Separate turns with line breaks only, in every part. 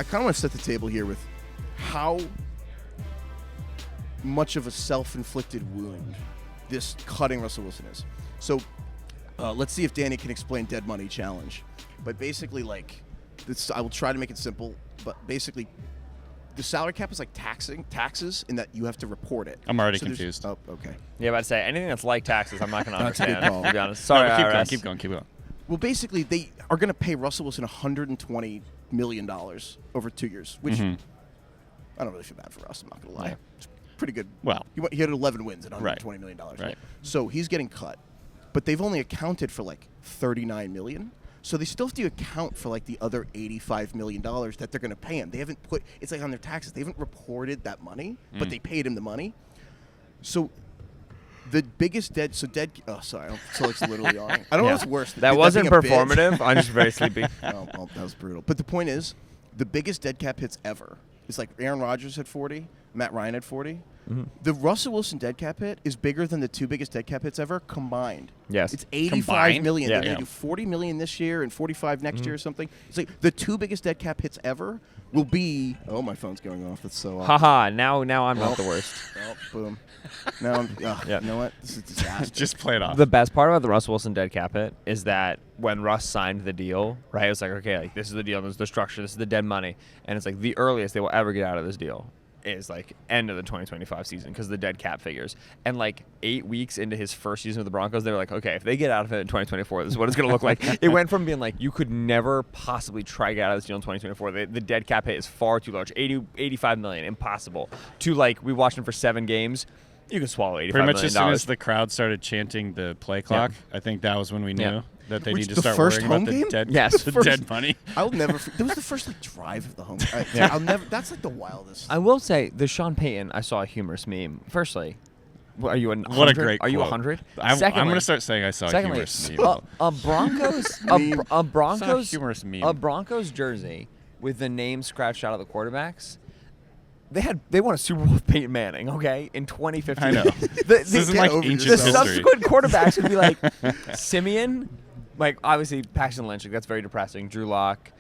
kind of want to set the table here with how much of a self-inflicted wound this cutting Russell Wilson is. So let's see if Danny can explain dead money challenge. But basically, like, this, I will try to make it simple. But basically, the salary cap is like taxes in that you have to report it.
I'm already confused.
Oh, okay.
Yeah, about to say anything that's like taxes, I'm not going to understand.
call.
To be honest. Sorry, IRS.
Keep going.
Well, basically, they are going to pay Russell Wilson $120 million over 2 years, which I don't really feel bad for us. I'm not going to lie.
Yeah.
It's pretty good.
Well,
he had 11 wins at $120 million.
Right.
So he's getting cut, but they've only accounted for like $39 million. So they still have to account for like the other $85 million that they're going to pay him. They haven't put it's like on their taxes. They haven't reported that money, but they paid him the money. So the biggest oh, sorry. Solik's literally yawning. I don't know what's worse.
That wasn't performative. I'm just very sleepy.
Oh, well, that was brutal. But the point is, the biggest dead cap hits ever is like Aaron Rodgers had 40, Matt Ryan had 40. The Russell Wilson dead cap hit is bigger than the two biggest dead cap hits ever combined.
Yes.
It's $85 million.
Yeah,
They're going to do $40 million this year and $45 next year or something. It's like the two biggest dead cap hits ever will be. Oh, my phone's going off. That's so awful.
Haha, now I'm not the worst.
Oh, boom. Now I'm. You know what? This is a disaster.
just play it off.
The best part about the Russell Wilson dead cap hit is that when Russ signed the deal, right, it was like, okay, like this is the deal, this is the structure, this is the dead money, and it's like the earliest they will ever get out of this deal is like end of the 2025 season because the dead cap figures. And like 8 weeks into his first season with the Broncos, they were like, okay, if they get out of it in 2024, this is what it's going to look like. It went from being like, you could never possibly try to get out of this deal in 2024. The dead cap hit is far too large. 85 million, impossible. To like, we watched him for 7 games. You can swallow $85 million.
Pretty much as soon as the crowd started chanting the play clock, I think that was when we knew that they need to start worrying about the dead, dead money.
I'll never. That was the first like drive of the home. I'll never. That's like the wildest.
I will say the Sean Payton. I saw a humorous meme. Firstly, are you 100?
What a great
Are you
quote.
100?
I'm going to start saying I saw a humorous meme.
A Broncos
humorous meme.
A Broncos jersey with the name scratched out of the quarterbacks. They won a Super Bowl with Peyton Manning, okay, in 2015.
I know. This isn't like ancient history.
The subsequent quarterbacks would be like Simeon, like obviously Paxton Lynch. Like, that's very depressing. Drew Lock,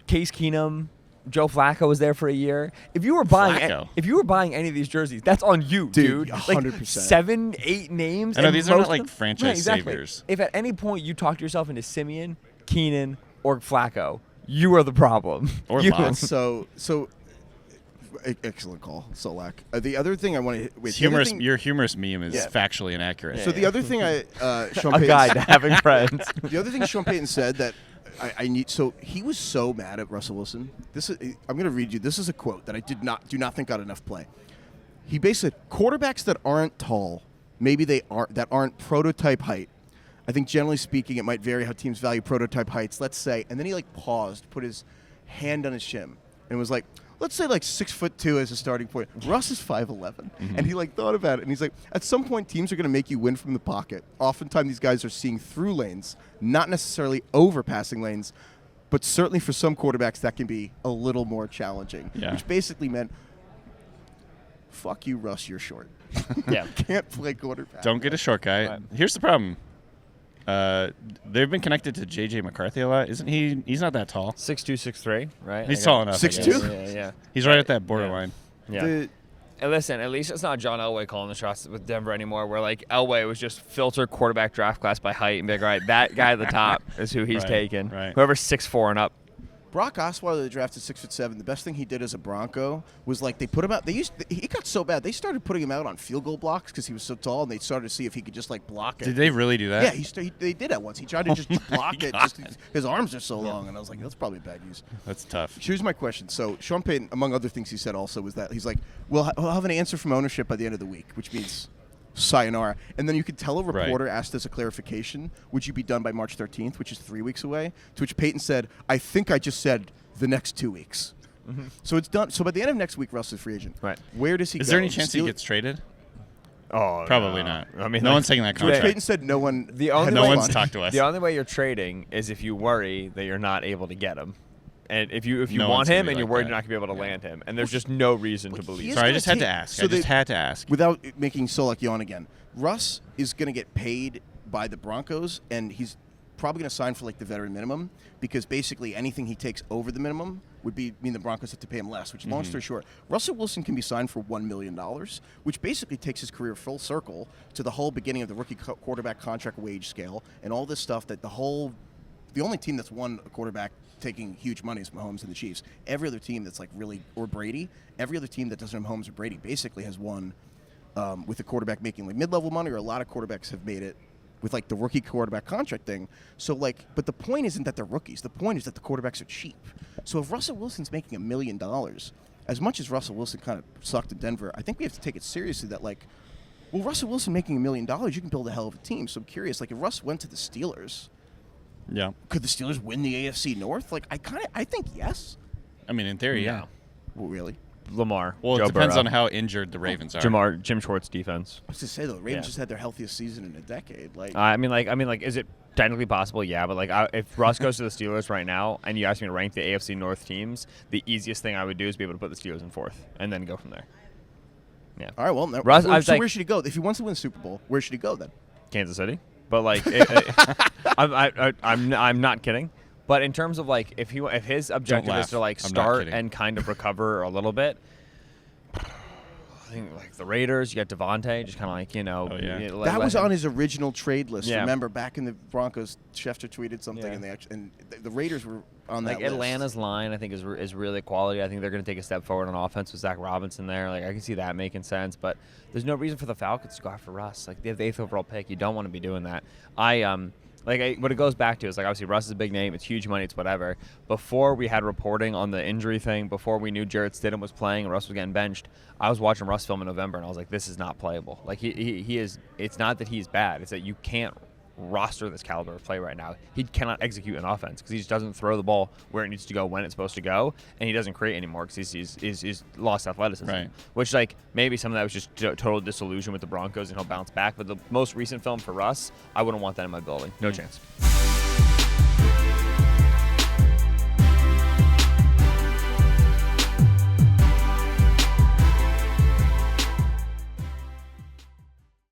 Case Keenum, Joe Flacco was there for a year. If you were buying any of these jerseys, that's on you, dude.
100%.
Like 7, 8 names.
I know these are not like
them,
franchise
exactly.
saviors.
If at any point you talk yourself into Simeon, Keenan, or Flacco, you are the problem.
Or
you.
Locke.
So excellent call, Solak. The other thing I want to
your humorous meme is factually inaccurate.
So the other thing Sean
a
Payton,
guide to having friends.
The other thing Sean Payton said that I need. So he was so mad at Russell Wilson. I'm going to read you. This is a quote that I do not think got enough play. He basically said, quarterbacks that aren't tall, maybe that aren't prototype height. I think generally speaking, it might vary how teams value prototype heights. Let's say, and then he like paused, put his hand on his shin, and was like, let's say like 6'2" as a starting point. Russ is 5'11", and he like thought about it, and he's like, at some point, teams are going to make you win from the pocket. Oftentimes, these guys are seeing through lanes, not necessarily overpassing lanes, but certainly for some quarterbacks, that can be a little more challenging.
Yeah.
Which basically meant, fuck you, Russ, you're short.
Yeah,
Can't play quarterback.
Don't get a short guy.
Right.
Here's the problem. They've been connected to J.J. McCarthy a lot. Isn't he? He's not that tall.
6'2", 6'3", right?
He's tall enough.
6'2"?
Yeah.
He's right at that borderline.
Yeah. And listen, at least it's not John Elway calling the shots with Denver anymore, where like Elway was just filter quarterback draft class by height and be like, all right, that guy at the top is who he's taking.
Right.
Whoever's 6'4" and up.
Brock Osweiler, they drafted 6'7". The best thing he did as a Bronco was like they put him out. He got so bad they started putting him out on field goal blocks because he was so tall, and they started to see if he could just like block it.
Did they really do that?
Yeah, they did that once. He tried to just block it. Just, his arms are so long, and I was like, that's probably bad use.
That's tough.
Here's my question. So Sean Payton, among other things he said also was that he's like, we'll have an answer from ownership by the end of the week, which means sayonara. And then you could tell a reporter asked as a clarification, would you be done by March 13th, which is 3 weeks away? To which Payton said, I think I just said the next 2 weeks. So it's done. So by the end of next week, Russ is free agent.
Right.
Where does he go?
Is there any chance he gets traded?
Oh,
Probably not.
I mean,
no one's taking that contract.
Payton said no one.
No one's talked to us.
The only way you're trading is if you worry that you're not able to get him. And if you
No
want
one's gonna
him
be
and you're
like
worried
that.
you're not going to be able to land him, and there's just no reason to believe.
Sorry, I
gonna
just had to
take-
ask.
so
I just
they-
had to ask.
Without making Solak yawn again, Russ is going to get paid by the Broncos, and he's probably going to sign for like the veteran minimum because basically anything he takes over the minimum would mean the Broncos have to pay him less, which, long story short, Russell Wilson can be signed for $1 million, which basically takes his career full circle to the whole beginning of the rookie quarterback contract wage scale and all this stuff that the only team that's won a quarterback taking huge money is Mahomes and the Chiefs. Every other team that's or Brady, every other team that doesn't have Mahomes or Brady basically has won with the quarterback making like mid-level money, or a lot of quarterbacks have made it with like the rookie quarterback contract thing. So but the point isn't that they're rookies. The point is that the quarterbacks are cheap. So if Russell Wilson's making $1 million, as much as Russell Wilson kind of sucked in Denver, I think we have to take it seriously that Russell Wilson making $1 million, you can build a hell of a team. So I'm curious, if Russ went to the Steelers, could the Steelers win the AFC North? I think yes.
I mean, in theory, yeah.
Well, really?
Lamar.
Well,
Joe
it depends
Burrow.
on how injured the Ravens are.
Jim Schwartz defense.
I was to say though, the Ravens just had their healthiest season in a decade.
I mean, is it technically possible? Yeah, but if Russ goes to the Steelers right now, and you ask me to rank the AFC North teams, the easiest thing I would do is be able to put the Steelers in 4th, and then go from there. Yeah.
All right. Well,
Russ,
where should he go if he wants to win the Super Bowl? Where should he go then?
Kansas City. But I'm not kidding. But in terms of if his objective is to start and kind of recover a little bit, I think the Raiders, you got Devontae, just kind of
that was on his original trade list.
Yeah.
Remember back in the Broncos, Schefter tweeted something, and the Raiders were on that list.
Atlanta's line, I think is really quality. I think they're going to take a step forward on offense with Zach Robinson there. I can see that making sense, but there's no reason for the Falcons to go after Russ. They have the 8th overall pick. You don't want to be doing that. What it goes back to is obviously Russ is a big name. It's huge money. It's whatever. Before we had reporting on the injury thing, before we knew Jarrett Stidham was playing and Russ was getting benched, I was watching Russ film in November and I was like, this is not playable. He is. It's not that he's bad. It's that you can't roster this caliber of play right now. He cannot execute an offense because he just doesn't throw the ball where it needs to go when it's supposed to go, and he doesn't create anymore because he's lost athleticism.
Right.
Which maybe some of that was just total disillusion with the Broncos and he'll bounce back. But the most recent film for Russ, I wouldn't want that in my building. No chance.